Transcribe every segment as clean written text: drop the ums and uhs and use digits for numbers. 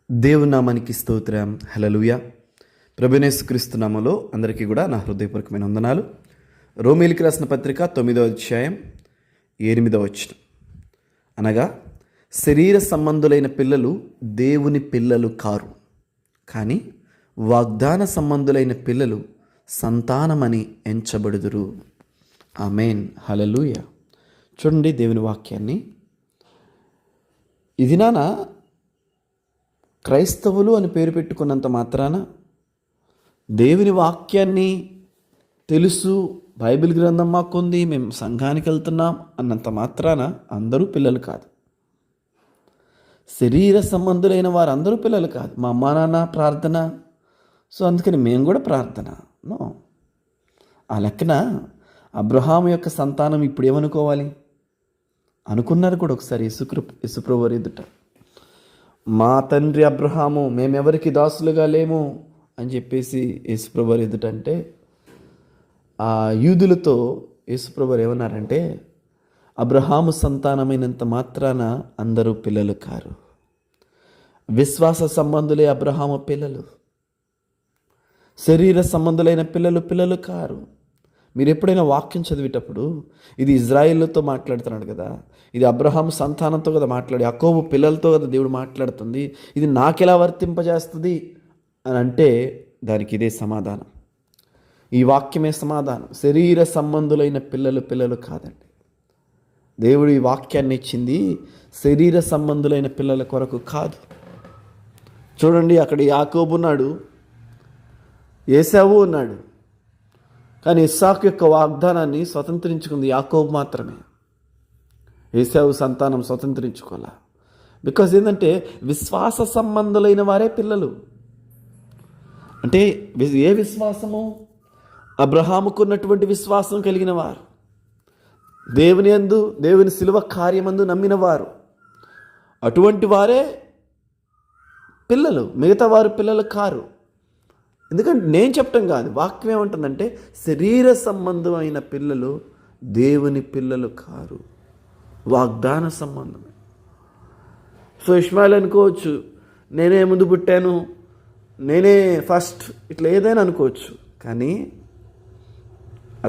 దేవుని నామానికి స్తోత్రం. హల్లెలూయా. ప్రభువైన యేసుక్రీస్తు నామములో అందరికీ కూడా నా హృదయపూర్వకమైన వందనాలు. రోమీయులకు రాసిన పత్రిక 9వ అధ్యాయం 8వ వచనం. అనగా శరీర సంబంధులైన పిల్లలు దేవుని పిల్లలు కారు, కానీ వాగ్దాన సంబంధులైన పిల్లలు సంతానమని ఎంచబడుదురు. ఆమేన్. హల్లెలూయా. చూడండి దేవుని వాక్యాన్ని. ఇది నానా క్రైస్తవులు అని పేరు పెట్టుకున్నంత మాత్రాన, దేవుని వాక్యాన్ని తెలుసు, బైబిల్ గ్రంథం మాకుంది, మేము సంఘానికి వెళ్తున్నాం అన్నంత మాత్రాన అందరూ పిల్లలు కాదు. శరీర సంబంధులైన వారు అందరూ పిల్లలు కాదు. మా అమ్మా నాన్న ప్రార్థన, సో అందుకని మేము కూడా ప్రార్థన. నో, ఆ లెక్కన అబ్రహాము యొక్క సంతానం ఇప్పుడు ఏమనుకోవాలి అనుకున్నారు కూడా ఒకసారి యేసుప్రభు ఎదుట. మా తండ్రి అబ్రహాము, మేమెవరికి దాసులుగా లేము అని చెప్పేసి యేసుప్రభు ఎదుట అంటే, ఆ యూదులతో యేసుప్రభు ఏమన్నారంటే, అబ్రహాము సంతానమైనంత మాత్రాన అందరూ పిల్లలు కారు. విశ్వాస సంబంధులే అబ్రహాము పిల్లలు, శరీర సంబంధులైన పిల్లలు కారు. మీరు ఎప్పుడైనా వాక్యం చదివేటప్పుడు ఇది ఇజ్రాయిల్తో మాట్లాడుతున్నాడు కదా, ఇది అబ్రహాం సంతానంతో కదా మాట్లాడి, యాకోబు పిల్లలతో కదా దేవుడు మాట్లాడుతుంది, ఇది నాకెలా వర్తింపజేస్తుంది అని అంటే దానికి ఇదే సమాధానం. ఈ వాక్యమే సమాధానం. శరీర సంబంధులైన పిల్లలు కాదండి. దేవుడు ఈ వాక్యాన్ని ఇచ్చింది శరీర సంబంధులైన పిల్లల కొరకు కాదు. చూడండి, అక్కడ యాకోబు ఉన్నాడు, ఏశావు ఉన్నాడు, కానీ ఇస్సాకు యొక్క వాగ్దానాన్ని స్వతంత్రించుకుంది యాకోబు మాత్రమే. ఏశావు సంతానం స్వతంత్రించుకోలే. బికాజ్ ఏంటంటే విశ్వాస సంబంధులైన వారే పిల్లలు. అంటే ఏ విశ్వాసము? అబ్రహాముకున్నటువంటి విశ్వాసం కలిగిన వారు, దేవుని యందు, దేవుని శిలువ కార్యమందు నమ్మిన వారు, అటువంటి వారే పిల్లలు. మిగతా వారు పిల్లలు కారు. ఎందుకంటే నేను చెప్పటం కాదు, వాక్యం ఏమంటుందంటే శరీర సంబంధమైన పిల్లలు దేవుని పిల్లలు కారు, వాగ్దాన సంబంధమే. సో ఇష్మాయిల్ అనుకోవచ్చు, నేనే ముందు పుట్టాను, నేనే ఫస్ట్, ఇట్లా ఏదైనా అనుకోవచ్చు, కానీ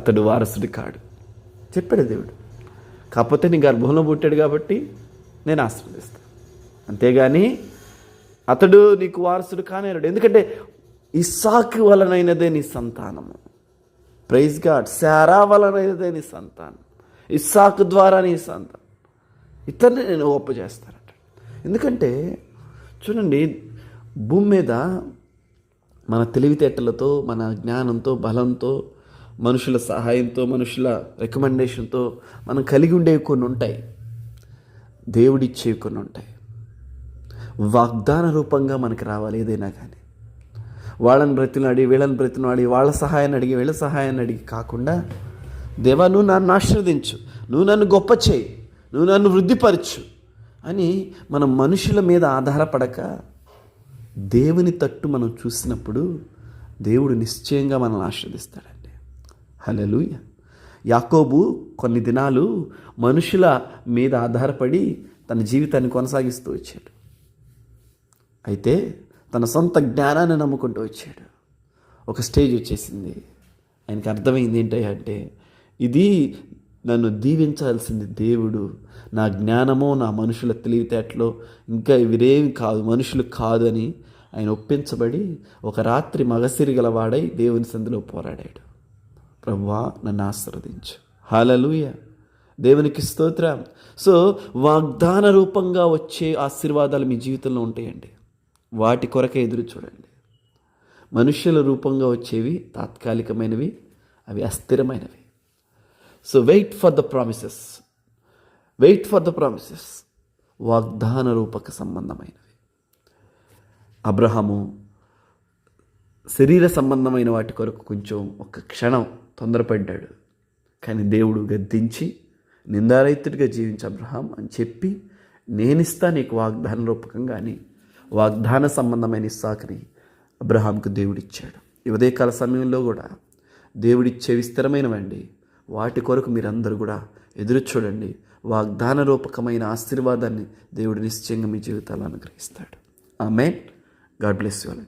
అతడు వారసుడి కాడు. చెప్పాడు దేవుడు. కాకపోతే నీ గర్భంలో పుట్టాడు కాబట్టి నేను ఆశీర్వదిస్తాను, అంతేగాని అతడు నీకు వారసుడు కానేరాడు. ఎందుకంటే ఇస్సాకు వలనైనదే నీ సంతానము. Praise God. శారా వలనైనదే నీ సంతానం, ఇస్సాకు ద్వారా నీ సంతానం. ఇతరుని నేను ఒప్పజేస్తానట. ఎందుకంటే చూడండి, భూమి మీద మన తెలివితేటలతో, మన జ్ఞానంతో, బలంతో, మనుషుల సహాయంతో, మనుషుల రికమెండేషన్తో మనం కలిగి ఉండేవి కొన్ని ఉంటాయి, దేవుడిచ్చేవి కొన్ని ఉంటాయి. వాగ్దాన రూపంగా మనకి రావాలి ఏదైనా కానీ. వాళ్ళని బ్రతిలాడి, వీళ్ళని బ్రతిలాడి, వాళ్ళ సహాయాన్ని అడిగి, వీళ్ళ సహాయాన్ని అడిగి కాకుండా, దేవా నువ్వు నన్ను ఆశీర్వదించు, నువ్వు నన్ను గొప్ప చేయి, నువ్వు నన్ను వృద్ధిపరచు అని మనం మనుషుల మీద ఆధారపడక దేవుని తట్టు మనం చూసినప్పుడు దేవుడు నిశ్చయంగా మనల్ని ఆశీర్వదిస్తాడండి. హల్లెలూయా. యాకోబు కొన్ని దినాలు మనుషుల మీద ఆధారపడి తన జీవితాన్ని కొనసాగిస్తూ వచ్చాడు. అయితే తన సొంత జ్ఞానాన్ని నమ్ముకుంటూ వచ్చాడు. ఒక స్టేజ్ వచ్చేసింది, ఆయనకి అర్థమైంది ఏంటంటే, ఇది నన్ను దీవించాల్సింది దేవుడు, నా జ్ఞానమో నా మనుషుల తెలివితేటలో ఇంకా ఇవిరేమి కాదు, మనుషులు కాదు అని ఆయన ఒప్పించబడి ఒక రాత్రి మగసిరిగలవాడై దేవుని సంధిలో పోరాడాడు. ప్రభువా నన్ను ఆశీర్వదించు. హల్లెలూయా. దేవునికి స్తోత్రం. సో వాగ్దాన రూపంగా వచ్చే ఆశీర్వాదాలు మీ జీవితంలో ఉంటాయండి. వాటి కొరకే ఎదురు చూడండి. మనుష్యుల రూపంగా వచ్చేవి తాత్కాలికమైనవి, అవి అస్థిరమైనవి. So wait for the promises, wait for the promises. వాగ్దాన రూపక సంబంధమైనవి. అబ్రహాము శరీర సంబంధమైన వాటి కొరకు కొంచెం ఒక క్షణం తొందరపడ్డాడు, కానీ దేవుడు గద్దించి, నిందారహితుడిగా జీవించి అబ్రహాం అని చెప్పి, నేనిస్తా నీకు వాగ్దాన రూపకంగా అని వాగ్దాన సంబంధమైన ఇస్సాకుని అబ్రహాంకు దేవుడిచ్చాడు. ఈ ఉదయకాల సమయంలో కూడా దేవుడిచ్చేవి స్థిరమైనవండి. వాటి కొరకు మీరందరూ కూడా ఎదురు చూడండి. వాగ్దాన రూపకమైన ఆశీర్వాదాన్ని దేవుడు నిశ్చయంగా మీ జీవితాల్లో అనుగ్రహిస్తాడు. Amen. God bless you all.